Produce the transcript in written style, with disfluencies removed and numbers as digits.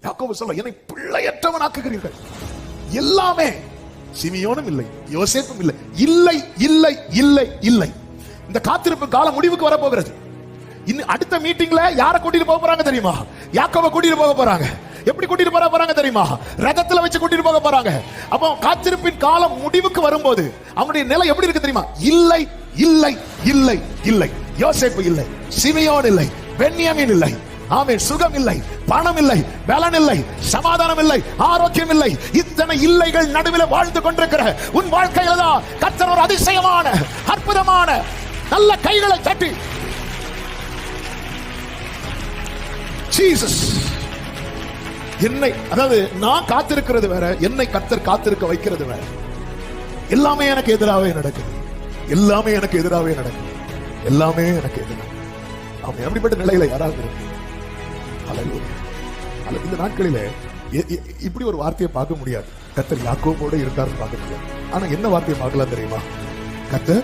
யாக்கோபு சொல்ல, என்னை பிள்ளையற்றவன் ஆக்குகிறீர்கள். எல்லாமே சிமியோனும் இல்லை, யோசேப்பும் இல்லை, இல்லை இல்லை இல்லை இல்லை. இந்த காத்திருப்பு காலம் முடிவுக்கு வர போகிறது. இன்னும் அடுத்த மீட்டிங்ல யாரை கூட்டிட்டு போக போறாங்க தெரியுமா? யாக்கோபை கூட்டிட்டு போக போறாங்க. எப்படி கூட்டிட்டு போறாங்க தெரியுமா? ரதத்துல வச்சு கூட்டிட்டு போக போறாங்க. அப்போ காத்திருப்பின் காலம் முடிவுக்கு வரும்போது அவனுடைய நிலை எப்படி இருக்கு தெரியுமா? இல்லை இல்லை இல்லை இல்லை. யோசேப்பு இல்லை, சிமியோன் இல்லை, பென்யாமீன் இல்லை, ஆமென், சுகம் இல்லை, பணம் இல்லை, பலன் இல்லை, சமாதானம் இல்லை, ஆரோக்கியம் இல்லை. இத்தனை இல்லைகள் நடுவில் வாழ்ந்து கொண்டிருக்கிற உன் வாழ்க்கையில தான் கர்த்தர் ஒரு அதிசயமான அற்புதமான நல்ல கைகளை தட்டி ஜீசஸ் என்னை, அதாவது நான் காத்திருக்கிறது வேற, என்னை கர்த்தர் காத்திருக்க வைக்கிறது வேற. எல்லாமே எனக்கு எதிராகவே நடக்குது, எல்லாமே எனக்கு எதிராகவே நடக்குது, எல்லாமே எனக்கு எதிராக. அவன் எப்படிப்பட்ட நிலையில யாராவது இந்த நாட்களில இப்படி ஒரு வார்த்தையை பார்க்க முடியாது. கர்த்தர் யாக்கோபோடு இருக்காருன்னு பார்க்க முடியாது. ஆனா என்ன வார்த்தையை பார்க்கலாம் தெரியுமா? கர்த்தர்